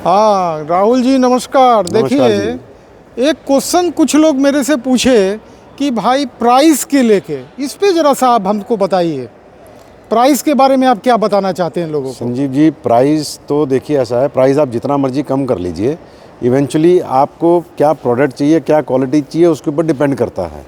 हाँ राहुल जी नमस्कार। देखिए एक क्वेश्चन कुछ लोग मेरे से पूछे कि भाई प्राइस के लेके, इस पे ज़रा सा आप हमको बताइए, प्राइस के बारे में आप क्या बताना चाहते हैं लोगों को? संजीव जी, प्राइस तो देखिए ऐसा है, प्राइस आप जितना मर्जी कम कर लीजिए, इवेंचुअली आपको क्या प्रोडक्ट चाहिए, क्या क्वालिटी चाहिए, उसके ऊपर डिपेंड करता है।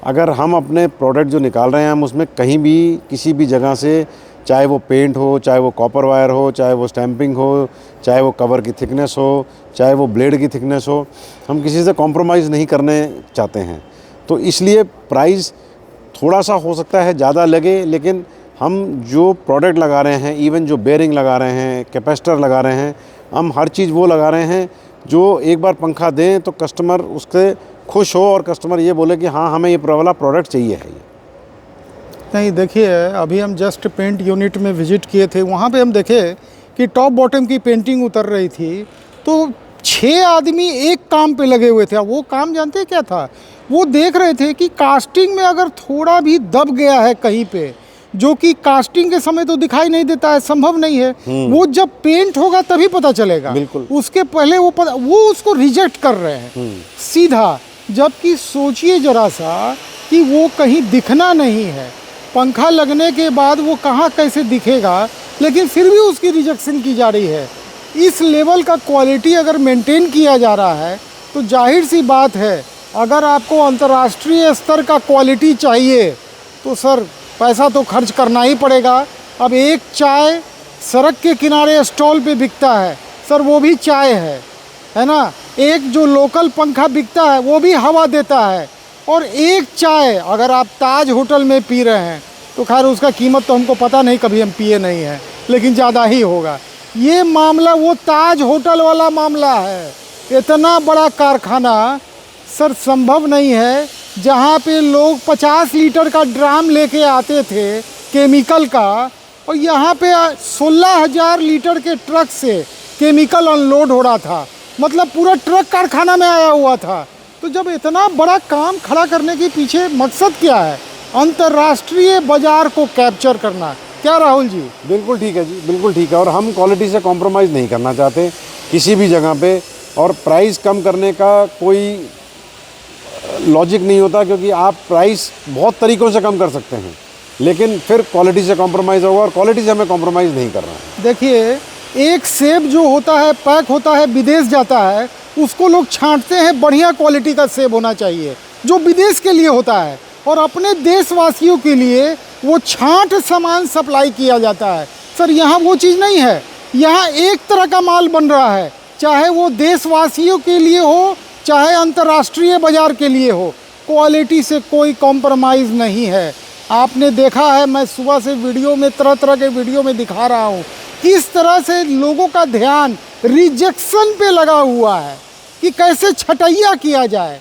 अगर हम अपने प्रोडक्ट जो निकाल रहे हैं, हम उसमें कहीं भी किसी भी जगह से, चाहे वो पेंट हो, चाहे वो कॉपर वायर हो, चाहे वो स्टैंपिंग हो, चाहे वो कवर की थिकनेस हो, चाहे वो ब्लेड की थिकनेस हो, हम किसी से कॉम्प्रोमाइज़ नहीं करने चाहते हैं। तो इसलिए प्राइस थोड़ा सा हो सकता है ज़्यादा लगे, लेकिन हम जो प्रोडक्ट लगा रहे हैं, इवन जो बेयरिंग लगा रहे हैं, कैपेसिटर लगा रहे हैं, हम हर चीज़ वो लगा रहे हैं जो एक बार पंखा दें तो कस्टमर उससे खुश हो और कस्टमर ये बोले कि हाँ हमें ये वाला प्रोडक्ट चाहिए है। ये नहीं, देखिए अभी हम जस्ट पेंट यूनिट में विजिट किए थे, वहाँ पे हम देखे कि टॉप बॉटम की पेंटिंग उतर रही थी, तो 6 आदमी एक काम पे लगे हुए थे। वो काम जानते हैं क्या था? वो देख रहे थे कि कास्टिंग में अगर थोड़ा भी दब गया है कहीं पे, जो कि कास्टिंग के समय तो दिखाई नहीं देता है, संभव नहीं है, वो जब पेंट होगा तभी पता चलेगा। बिल्कुल। उसके पहले वो उसको रिजेक्ट कर रहे हैं सीधा। जबकि सोचिए जरा सा कि वो कहीं दिखना नहीं है, पंखा लगने के बाद वो कहाँ कैसे दिखेगा, लेकिन फिर भी उसकी रिजेक्शन की जा रही है। इस लेवल का क्वालिटी अगर मेंटेन किया जा रहा है तो जाहिर सी बात है, अगर आपको अंतर्राष्ट्रीय स्तर का क्वालिटी चाहिए तो सर पैसा तो खर्च करना ही पड़ेगा। अब एक चाय सड़क के किनारे स्टॉल पे बिकता है सर, वो भी चाय है ना। एक जो लोकल पंखा बिकता है वो भी हवा देता है, और एक चाय अगर आप ताज होटल में पी रहे हैं तो खैर उसका कीमत तो हमको पता नहीं, कभी हम पिए नहीं हैं, लेकिन ज़्यादा ही होगा। ये मामला वो ताज होटल वाला मामला है। इतना बड़ा कारखाना सर संभव नहीं है, जहाँ पे लोग 50 लीटर का ड्राम लेके आते थे केमिकल का, और यहाँ पे 16,000 लीटर के ट्रक से केमिकल अनलोड हो रहा था। मतलब पूरा ट्रक कारखाना में आया हुआ था। तो जब इतना बड़ा काम खड़ा करने के पीछे मकसद क्या है? अंतर्राष्ट्रीय बाजार को कैप्चर करना। क्या राहुल जी? बिल्कुल ठीक है जी, बिल्कुल ठीक है। और हम क्वालिटी से कॉम्प्रोमाइज़ नहीं करना चाहते किसी भी जगह पे, और प्राइस कम करने का कोई लॉजिक नहीं होता, क्योंकि आप प्राइस बहुत तरीक़ों से कम कर सकते हैं, लेकिन फिर क्वालिटी से कॉम्प्रोमाइज़ होगा, और क्वालिटी से हमें कॉम्प्रोमाइज़ नहीं करना है। देखिए एक सेब जो होता है, पैक होता है, विदेश जाता है, उसको लोग छांटते हैं, बढ़िया क्वालिटी का सेब होना चाहिए जो विदेश के लिए होता है, और अपने देशवासियों के लिए वो छांट सामान सप्लाई किया जाता है। सर यहाँ वो चीज़ नहीं है, यहाँ एक तरह का माल बन रहा है, चाहे वो देशवासियों के लिए हो, चाहे अंतर्राष्ट्रीय बाजार के लिए हो, क्वालिटी से कोई कॉम्प्रोमाइज़ नहीं है। आपने देखा है, मैं सुबह से वीडियो में तरह तरह के वीडियो में दिखा रहा हूँ किस तरह से लोगों का ध्यान रिजेक्शन पे लगा हुआ है कि कैसे छटैया किया जाए,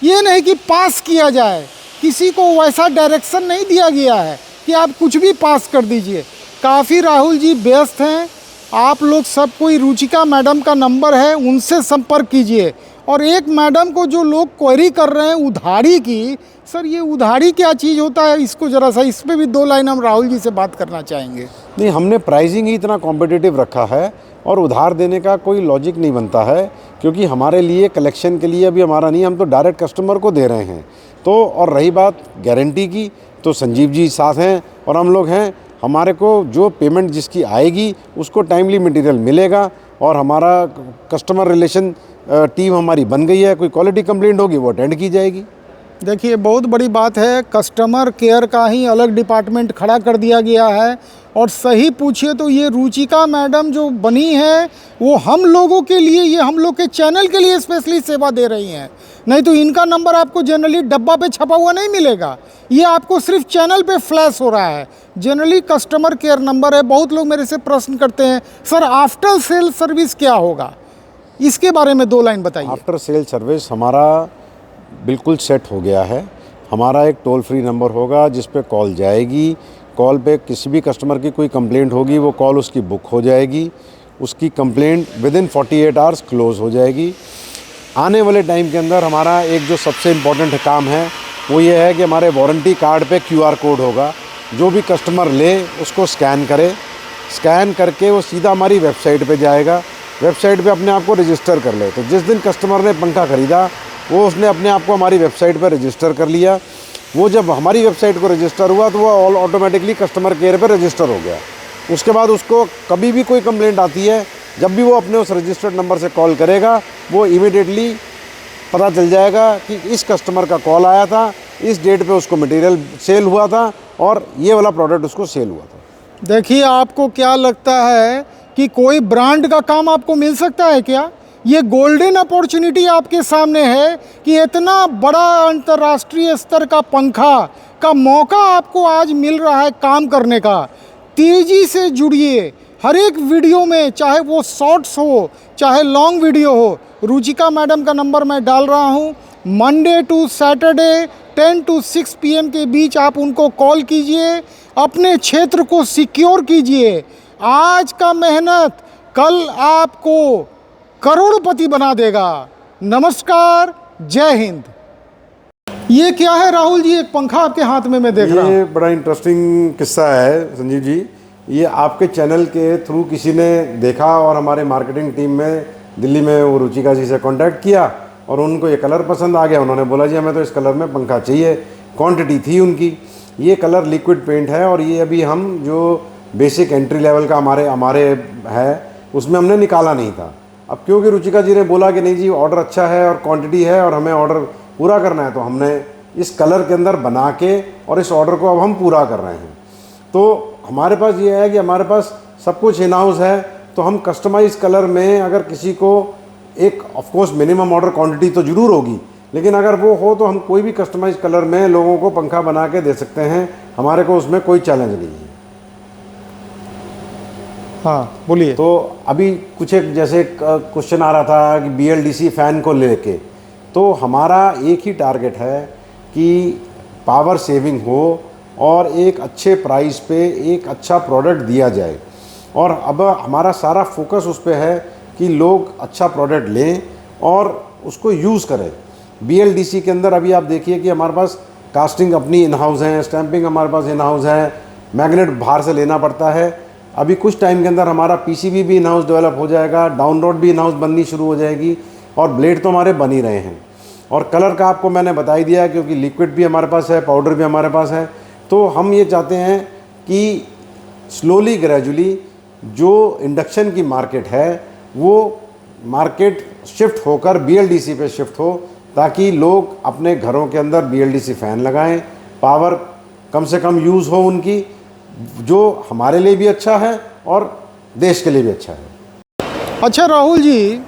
ये नहीं कि पास किया जाए। किसी को वैसा डायरेक्शन नहीं दिया गया है कि आप कुछ भी पास कर दीजिए। काफ़ी राहुल जी व्यस्त हैं, आप लोग सब कोई रुचिका मैडम का नंबर है, उनसे संपर्क कीजिए। और एक मैडम को जो लोग क्वेरी कर रहे हैं उधारी की, सर ये उधारी क्या चीज़ होता है, इसको ज़रा सा इस पर भी 2 लाइन हम राहुल जी से बात करना चाहेंगे। नहीं, हमने प्राइसिंग ही इतना कॉम्पिटिटिव रखा है, और उधार देने का कोई लॉजिक नहीं बनता है, क्योंकि हमारे लिए कलेक्शन के लिए अभी हमारा नहीं, हम तो डायरेक्ट कस्टमर को दे रहे हैं। तो और रही बात गारंटी की, तो संजीव जी साथ हैं और हम लोग हैं। हमारे को जो पेमेंट जिसकी आएगी उसको टाइमली मटेरियल मिलेगा, और हमारा कस्टमर रिलेशन टीम हमारी बन गई है। कोई क्वालिटी कंप्लेंट होगी वो अटेंड की जाएगी। देखिए बहुत बड़ी बात है, कस्टमर केयर का ही अलग डिपार्टमेंट खड़ा कर दिया गया है। और सही पूछिए तो ये रुचिका मैडम जो बनी है वो हम लोगों के लिए, ये हम लोग के चैनल के लिए स्पेशली सेवा दे रही हैं। नहीं तो इनका नंबर आपको जनरली डब्बा पे छपा हुआ नहीं मिलेगा, ये आपको सिर्फ चैनल पे फ्लैश हो रहा है। जनरली कस्टमर केयर नंबर है। बहुत लोग मेरे से प्रश्न करते हैं सर आफ्टर सेल सर्विस क्या होगा, इसके बारे में 2 लाइन बताइए। आफ्टर सेल सर्विस हमारा बिल्कुल सेट हो गया है। हमारा एक टोल फ्री नंबर होगा जिस पे कॉल जाएगी। कॉल पे किसी भी कस्टमर की कोई कंप्लेंट होगी, वो कॉल उसकी बुक हो जाएगी, उसकी कंप्लेंट विदिन 48 आवर्स क्लोज़ हो जाएगी। आने वाले टाइम के अंदर हमारा एक जो सबसे इम्पोर्टेंट काम है वो ये है कि हमारे वारंटी कार्ड पे QR कोड होगा, जो भी कस्टमर ले उसको स्कैन करे, स्कैन करके वो सीधा हमारी वेबसाइट पे जाएगा। वेबसाइट पे अपने आप को रजिस्टर कर ले। तो जिस दिन कस्टमर ने पंखा ख़रीदा वो उसने अपने आप को हमारी वेबसाइट पर रजिस्टर कर लिया। वो जब हमारी वेबसाइट को रजिस्टर हुआ तो वो ऑटोमेटिकली कस्टमर केयर पर रजिस्टर हो गया। उसके बाद उसको कभी भी कोई कंप्लेंट आती है, जब भी वो अपने उस रजिस्टर्ड नंबर से कॉल करेगा, वो इमीडिएटली पता चल जाएगा कि इस कस्टमर का कॉल आया था, इस डेट पे उसको मटेरियल सेल हुआ था और ये वाला प्रोडक्ट उसको सेल हुआ था। देखिए, आपको क्या लगता है कि कोई ब्रांड का काम आपको मिल सकता है क्या? ये गोल्डन अपॉर्चुनिटी आपके सामने है कि इतना बड़ा अंतर्राष्ट्रीय स्तर का पंखा का मौका आपको आज मिल रहा है काम करने का। तेज़ी से जुड़िए हर एक वीडियो में, चाहे वो शॉर्ट्स हो चाहे लॉन्ग वीडियो हो। रुचिका मैडम का नंबर मैं डाल रहा हूँ। Monday to Saturday 10 to 6 PM के बीच आप उनको कॉल कीजिए, अपने क्षेत्र को सिक्योर कीजिए। आज का मेहनत कल आपको करोड़पति बना देगा। नमस्कार, जय हिंद। ये क्या है राहुल जी, एक पंखा आपके हाथ में मैं देख रहा हूँ। ये बड़ा इंटरेस्टिंग किस्सा है संजीव जी। ये आपके चैनल के थ्रू किसी ने देखा और हमारे मार्केटिंग टीम में दिल्ली में वो रुचिका जी से कांटेक्ट किया और उनको ये कलर पसंद आ गया। उन्होंने बोला जी हमें तो इस कलर में पंखा चाहिए। क्वांटिटी थी उनकी। ये कलर लिक्विड पेंट है और ये अभी हम जो बेसिक एंट्री लेवल का हमारे है उसमें हमने निकाला नहीं था। अब क्योंकि रुचिका जी ने बोला कि नहीं जी ऑर्डर अच्छा है और क्वांटिटी है और हमें ऑर्डर पूरा करना है, तो हमने इस कलर के अंदर बना के और इस ऑर्डर को अब हम पूरा कर रहे हैं। तो हमारे पास ये है कि हमारे पास सब कुछ इन हाउस है, तो हम कस्टमाइज कलर में अगर किसी को एक ऑफकोर्स मिनिमम ऑर्डर क्वांटिटी तो ज़रूर होगी, लेकिन अगर वो हो तो हम कोई भी कस्टमाइज कलर में लोगों को पंखा बना के दे सकते हैं। हमारे को उसमें कोई चैलेंज नहीं है। हाँ बोलिए। तो अभी कुछ एक जैसे क्वेश्चन आ रहा था कि BLDC फ़ैन को लेके, तो हमारा एक ही टारगेट है कि पावर सेविंग हो और एक अच्छे प्राइस पे एक अच्छा प्रोडक्ट दिया जाए। और अब हमारा सारा फोकस उस पे है कि लोग अच्छा प्रोडक्ट लें और उसको यूज़ करें। BLDC के अंदर अभी आप देखिए कि हमारे पास कास्टिंग अपनी इन हाउस है, स्टैंपिंग हमारे पास इन हाउस है, मैग्नेट बाहर से लेना पड़ता है। अभी कुछ टाइम के अंदर हमारा PCB भी इन हाउस डेवलप हो जाएगा, डाउन रोड भी इन हाउस बननी शुरू हो जाएगी और ब्लेड तो हमारे बन ही रहे हैं। और कलर का आपको मैंने बता ही दिया है, क्योंकि लिक्विड भी हमारे पास है, पाउडर भी हमारे पास है। तो हम ये चाहते हैं कि स्लोली ग्रेजुअली जो इंडक्शन की मार्केट है वो मार्केट शिफ्ट होकर BLDC पे शिफ्ट हो, ताकि लोग अपने घरों के अंदर BLDC फ़ैन लगाएं, पावर कम से कम यूज़ हो उनकी, जो हमारे लिए भी अच्छा है और देश के लिए भी अच्छा है। अच्छा राहुल जी,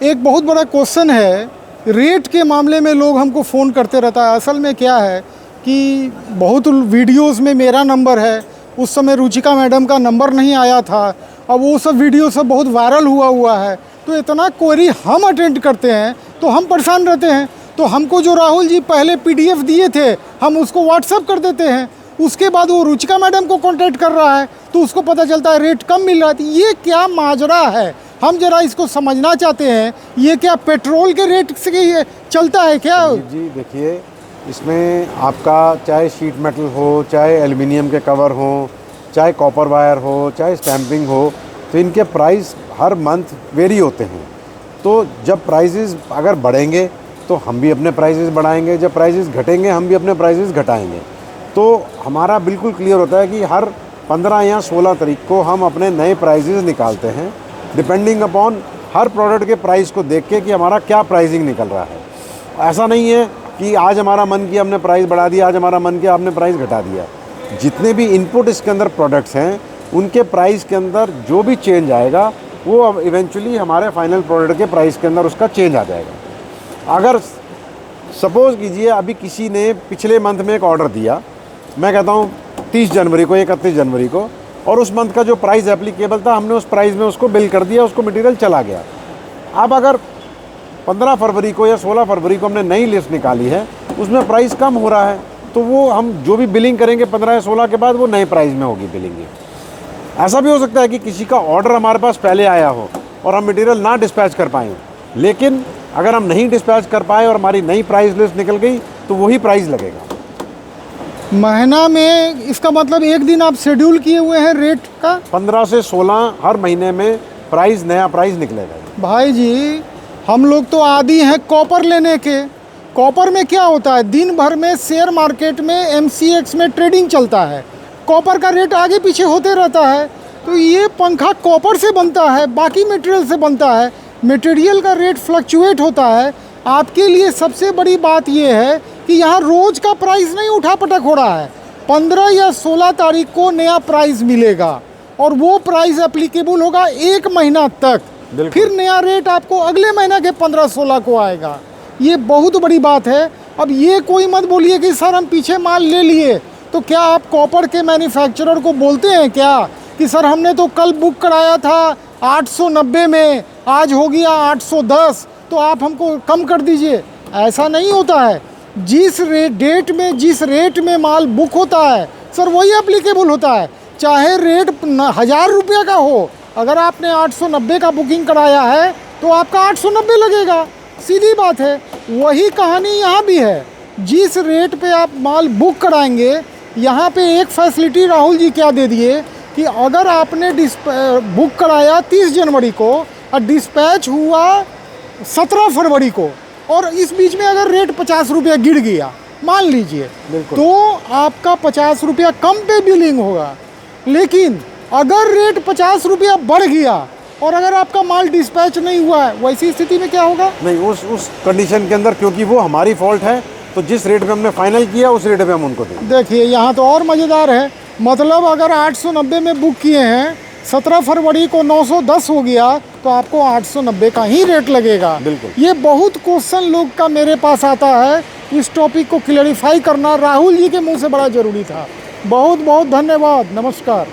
एक बहुत बड़ा क्वेश्चन है, रेट के मामले में लोग हमको फ़ोन करते रहता है। असल में क्या है कि बहुत वीडियोस में मेरा नंबर है, उस समय रुचिका मैडम का नंबर नहीं आया था। अब वो सब वीडियो सब बहुत वायरल हुआ है, तो इतना क्वेरी हम अटेंड करते हैं तो हम परेशान रहते हैं। तो हमको जो राहुल जी पहले PDF दिए थे हम उसको व्हाट्सअप कर देते हैं, उसके बाद वो रुचिका मैडम को कांटेक्ट कर रहा है तो उसको पता चलता है रेट कम मिल रहा है। ये क्या माजरा है, हम जरा इसको समझना चाहते हैं। ये क्या पेट्रोल के रेट से चलता है क्या? जी देखिए, इसमें आपका चाहे शीट मेटल हो, चाहे एल्युमिनियम के कवर हो, चाहे कॉपर वायर हो, चाहे स्टैंपिंग हो, तो इनके प्राइस हर मंथ वेरी होते हैं। तो जब प्राइसेस अगर बढ़ेंगे तो हम भी अपने प्राइसेस बढ़ाएंगे, जब प्राइसेस घटेंगे हम भी अपने प्राइसेस घटाएंगे। तो हमारा बिल्कुल क्लियर होता है कि हर 15 या 16 तारीख को हम अपने नए प्राइसेस निकालते हैं, डिपेंडिंग अपॉन हर प्रोडक्ट के प्राइस को देख के कि हमारा क्या प्राइसिंग निकल रहा है। ऐसा नहीं है कि आज हमारा मन किया हमने प्राइस बढ़ा दिया, आज हमारा मन किया आपने प्राइस घटा दिया। जितने भी इनपुट इसके अंदर प्रोडक्ट्स हैं उनके प्राइस के अंदर जो भी चेंज आएगा वो अब इवेंचुअली हमारे फाइनल प्रोडक्ट के प्राइस के अंदर उसका चेंज आ जाएगा। अगर सपोज़ कीजिए अभी किसी ने पिछले मंथ में एक ऑर्डर दिया, मैं कहता हूँ 30 जनवरी को, 31 जनवरी को, और उस मंथ का जो प्राइस एप्लीकेबल था हमने उस प्राइस में उसको बिल कर दिया, उसको मटेरियल चला गया। अब अगर 15 फरवरी को या 16 फरवरी को हमने नई लिस्ट निकाली है, उसमें प्राइस कम हो रहा है, तो वो हम जो भी बिलिंग करेंगे 15 या 16 के बाद वो नए प्राइस में होगी बिलिंग। ऐसा भी हो सकता है कि किसी का ऑर्डर हमारे पास पहले आया हो और हम मटेरियल ना डिस्पैच कर पाएँ, लेकिन अगर हम नहीं डिस्पैच कर पाए और हमारी नई प्राइस लिस्ट निकल गई तो वही प्राइस लगेगा। महीना में, इसका मतलब एक दिन आप शेड्यूल किए हुए हैं रेट का? 15 से 16 हर महीने में प्राइस नया प्राइस निकलेगा। भाई जी हम लोग तो आदी हैं कॉपर लेने के। कॉपर में क्या होता है, दिन भर में शेयर मार्केट में MCX में ट्रेडिंग चलता है, कॉपर का रेट आगे पीछे होते रहता है। तो ये पंखा कॉपर से बनता है, बाकी मटेरियल से बनता है, मटेरियल का रेट फ्लक्चुएट होता है। आपके लिए सबसे बड़ी बात ये है कि यहाँ रोज़ का प्राइस नहीं उठा पटक हो रहा है। 15 या 16 तारीख को नया प्राइस मिलेगा और वो प्राइस एप्लीकेबल होगा 1 महीना तक। फिर नया रेट आपको अगले महीना के 15-16 को आएगा। ये बहुत बड़ी बात है। अब ये कोई मत बोलिए कि सर हम पीछे माल ले लिए, तो क्या आप कॉपर के मैन्युफैक्चरर को बोलते हैं क्या कि सर हमने तो कल बुक कराया था 890 में, आज हो गया 810, तो आप हमको कम कर दीजिए? ऐसा नहीं होता है। जिस डेट में जिस रेट में माल बुक होता है सर वही एप्लीकेबल होता है, चाहे रेट 1000 रुपये का हो। अगर आपने 890 का बुकिंग कराया है तो आपका 890 लगेगा, सीधी बात है। वही कहानी यहाँ भी है। जिस रेट पे आप माल बुक कराएंगे, यहाँ पे एक फैसिलिटी राहुल जी क्या दे दिए कि अगर आपने बुक कराया 30 जनवरी को और डिस्पैच हुआ 17 फरवरी को, और इस बीच में अगर रेट 50 रुपया गिर गया मान लीजिए, तो आपका 50 रुपया कम पे बिलिंग होगा। लेकिन अगर रेट 50 रुपया बढ़ गया और अगर आपका माल डिस्पैच नहीं हुआ है, वैसी स्थिति में क्या होगा? नहीं, उस कंडीशन के अंदर, क्योंकि वो हमारी फॉल्ट है, तो जिस रेट पे हमने फाइनल किया उस रेट पे हम उनको देंगे। देखिए यहाँ तो और मज़ेदार है। मतलब अगर 890 में बुक किए हैं, 17 फरवरी को 910 हो गया, तो आपको 890 का ही रेट लगेगा। बिल्कुल। ये बहुत क्वेश्चन लोग का मेरे पास आता है, इस टॉपिक को क्लैरिफाई करना राहुल जी के मुंह से बड़ा ज़रूरी था। बहुत बहुत धन्यवाद, नमस्कार।